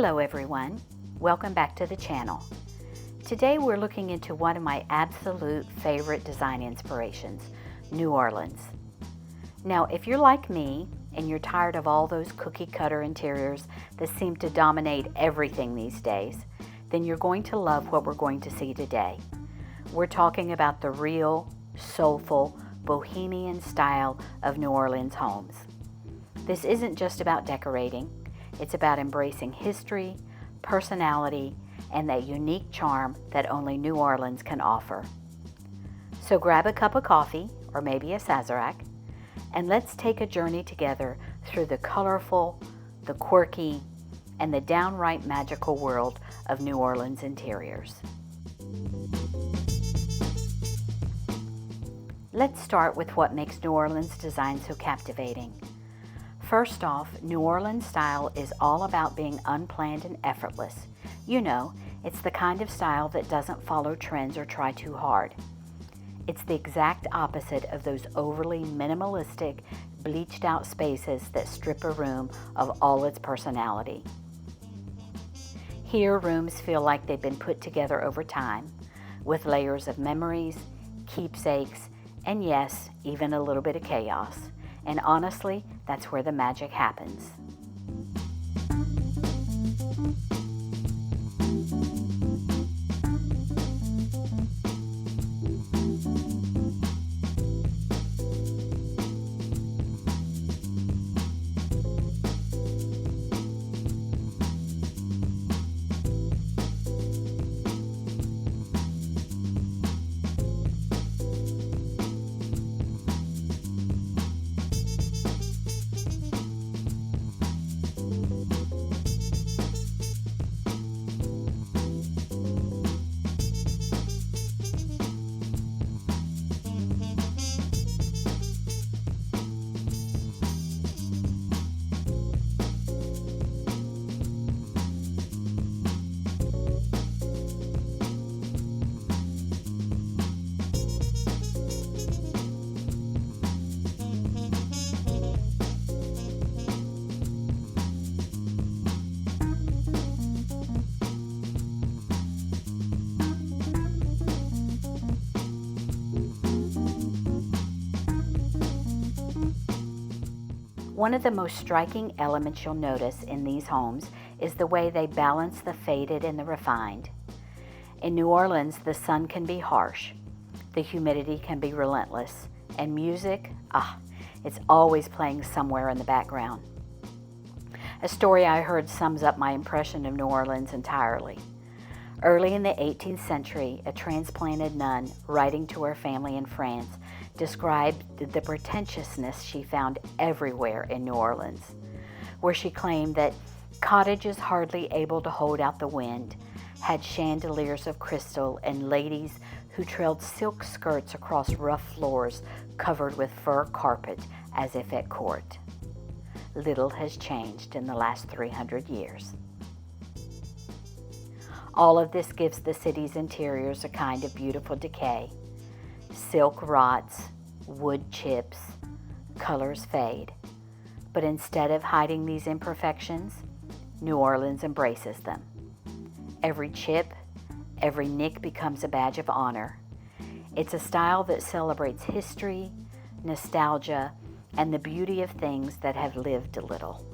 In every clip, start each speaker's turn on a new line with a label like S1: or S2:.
S1: Hello everyone, welcome back to the channel. Today we're looking into one of my absolute favorite design inspirations, New Orleans. Now if you're like me and you're tired of all those cookie cutter interiors that seem to dominate everything these days, then you're going to love what we're going to see today. We're talking about the real, soulful, bohemian style of New Orleans homes. This isn't just about decorating. It's about embracing history, personality, and that unique charm that only New Orleans can offer. So grab a cup of coffee, or maybe a Sazerac, and let's take a journey together through the colorful, the quirky, and the downright magical world of New Orleans interiors. Let's start with what makes New Orleans design so captivating. First off, New Orleans style is all about being unplanned and effortless. You know, it's the kind of style that doesn't follow trends or try too hard. It's the exact opposite of those overly minimalistic, bleached out spaces that strip a room of all its personality. Here, rooms feel like they've been put together over time, with layers of memories, keepsakes, and yes, even a little bit of chaos. And honestly, that's where the magic happens. One of the most striking elements you'll notice in these homes is the way they balance the faded and the refined. In New Orleans, the sun can be harsh, the humidity can be relentless, and music, it's always playing somewhere in the background. A story I heard sums up my impression of New Orleans entirely. Early in the 18th century, a transplanted nun writing to her family in France described the pretentiousness she found everywhere in New Orleans, where she claimed that cottages hardly able to hold out the wind had chandeliers of crystal and ladies who trailed silk skirts across rough floors covered with fur carpet as if at court. Little has changed in the last 300 years. All of this gives the city's interiors a kind of beautiful decay. Silk rots, wood chips, colors fade. But instead of hiding these imperfections, New Orleans embraces them. Every chip, every nick becomes a badge of honor. It's a style that celebrates history, nostalgia, and the beauty of things that have lived a little.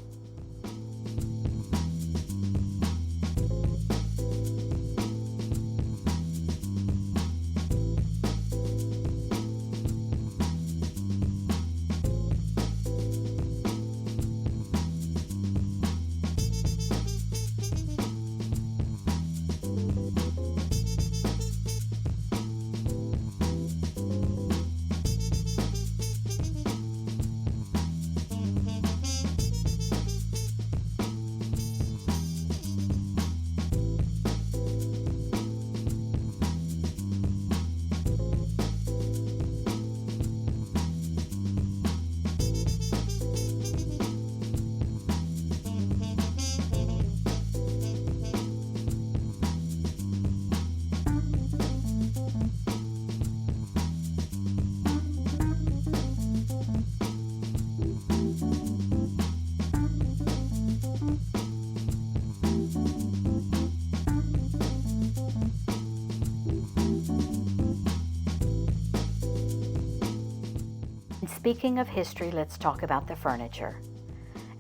S1: And speaking of history, let's talk about the furniture.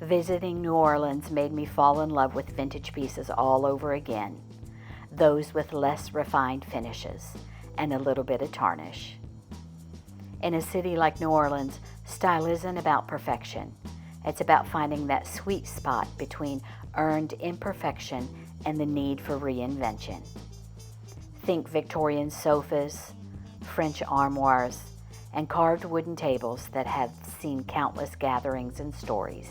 S1: Visiting New Orleans made me fall in love with vintage pieces all over again, those with less refined finishes and a little bit of tarnish. In a city like New Orleans, style isn't about perfection. It's about finding that sweet spot between earned imperfection and the need for reinvention. Think Victorian sofas, French armoires, and carved wooden tables that have seen countless gatherings and stories.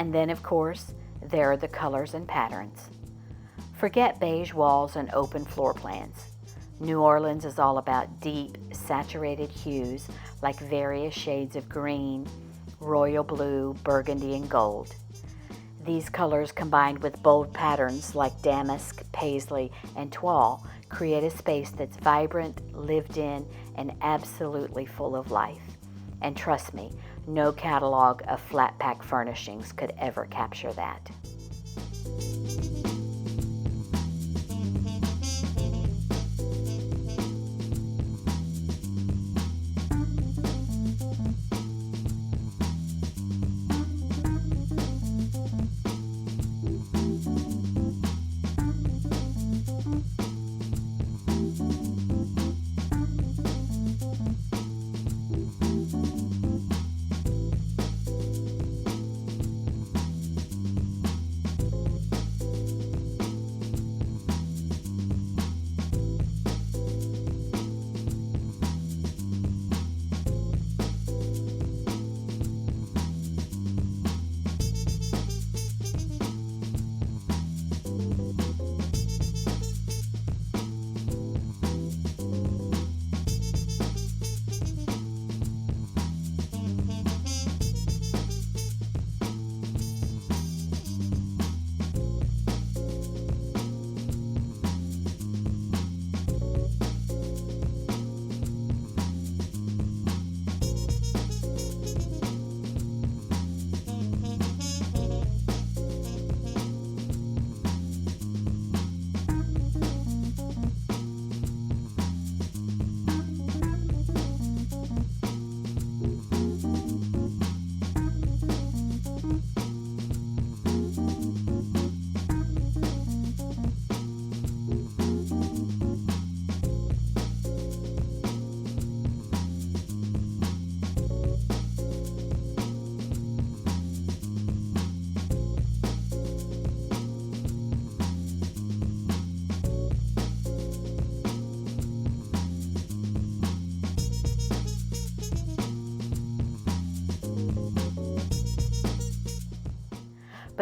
S1: And then, of course, there are the colors and patterns. Forget beige walls and open floor plans. New Orleans is all about deep, saturated hues like various shades of green, royal blue, burgundy, and gold. These colors, combined with bold patterns like damask, paisley, and toile, create a space that's vibrant, lived in, and absolutely full of life. And trust me, no catalog of flat pack furnishings could ever capture that.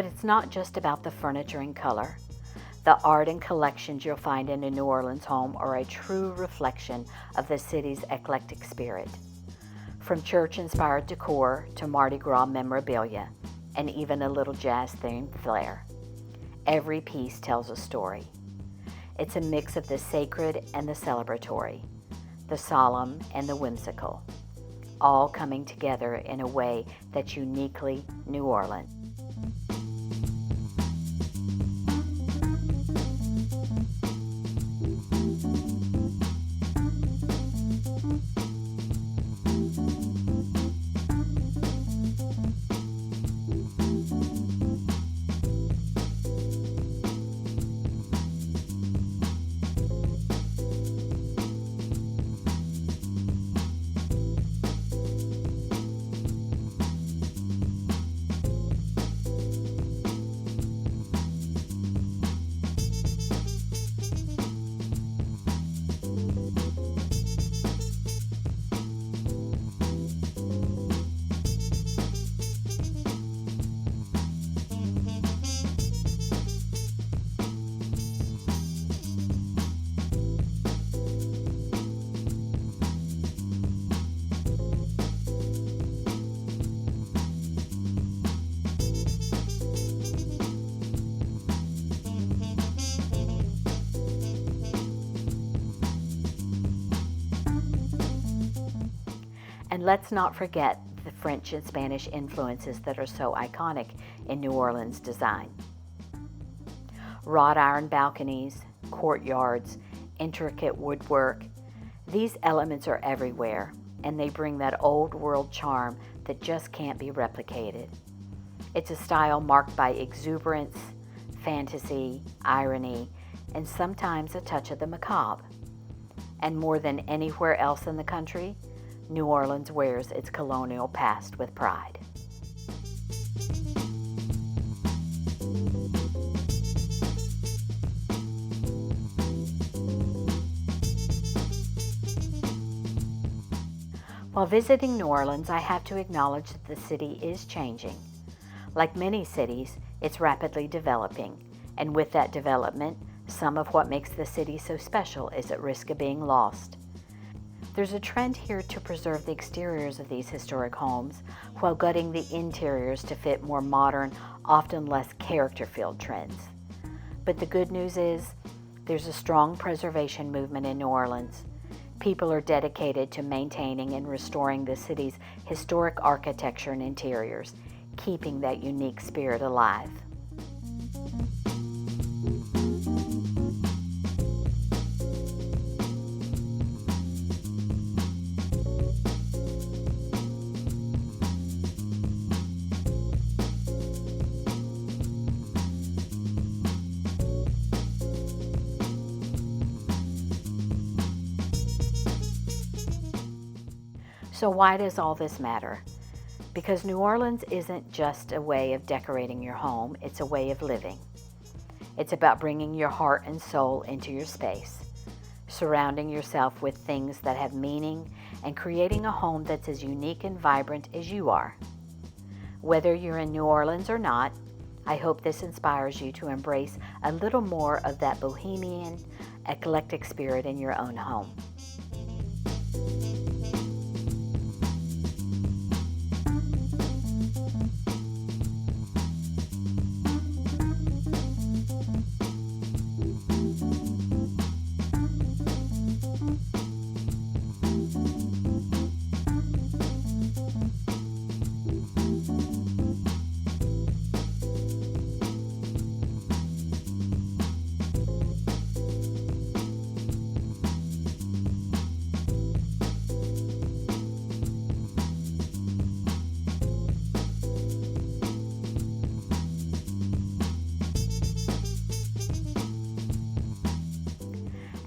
S1: But it's not just about the furniture and color. The art and collections you'll find in a New Orleans home are a true reflection of the city's eclectic spirit. From church-inspired decor to Mardi Gras memorabilia, and even a little jazz-themed flair, every piece tells a story. It's a mix of the sacred and the celebratory, the solemn and the whimsical, all coming together in a way that's uniquely New Orleans. And let's not forget the French and Spanish influences that are so iconic in New Orleans design. Wrought iron balconies, courtyards, intricate woodwork, these elements are everywhere, and they bring that old world charm that just can't be replicated. It's a style marked by exuberance, fantasy, irony, and sometimes a touch of the macabre. And more than anywhere else in the country, New Orleans wears its colonial past with pride. While visiting New Orleans, I have to acknowledge that the city is changing. Like many cities, it's rapidly developing, and with that development, some of what makes the city so special is at risk of being lost. There's a trend here to preserve the exteriors of these historic homes while gutting the interiors to fit more modern, often less character-filled trends. But the good news is, there's a strong preservation movement in New Orleans. People are dedicated to maintaining and restoring the city's historic architecture and interiors, keeping that unique spirit alive. So why does all this matter? Because New Orleans isn't just a way of decorating your home, it's a way of living. It's about bringing your heart and soul into your space, surrounding yourself with things that have meaning, and creating a home that's as unique and vibrant as you are. Whether you're in New Orleans or not, I hope this inspires you to embrace a little more of that bohemian, eclectic spirit in your own home.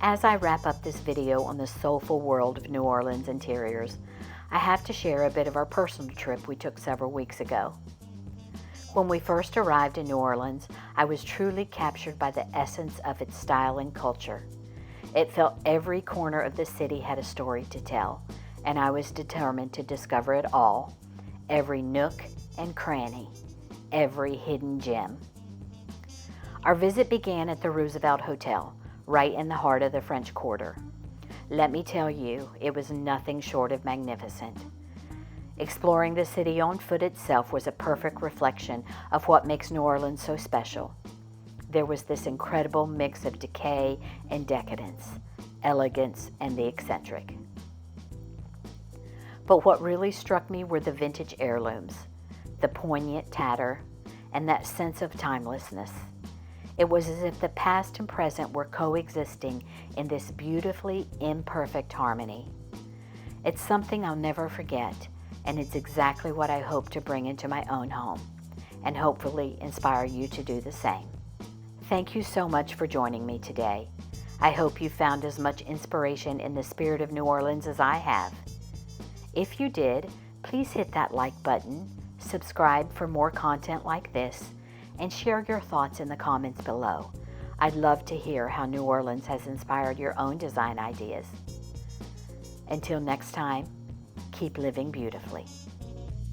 S1: As I wrap up this video on the soulful world of New Orleans interiors, I have to share a bit of our personal trip we took several weeks ago. When we first arrived in New Orleans, I was truly captured by the essence of its style and culture. It felt every corner of the city had a story to tell, and I was determined to discover it all, every nook and cranny, every hidden gem. Our visit began at the Roosevelt Hotel, right in the heart of the French Quarter. Let me tell you, it was nothing short of magnificent. Exploring the city on foot itself was a perfect reflection of what makes New Orleans so special. There was this incredible mix of decay and decadence, elegance and the eccentric. But what really struck me were the vintage heirlooms, the poignant tatter, and that sense of timelessness. It was as if the past and present were coexisting in this beautifully imperfect harmony. It's something I'll never forget, and it's exactly what I hope to bring into my own home, and hopefully inspire you to do the same. Thank you so much for joining me today. I hope you found as much inspiration in the spirit of New Orleans as I have. If you did, please hit that like button, subscribe for more content like this, and share your thoughts in the comments below. I'd love to hear how New Orleans has inspired your own design ideas. Until next time, keep living beautifully.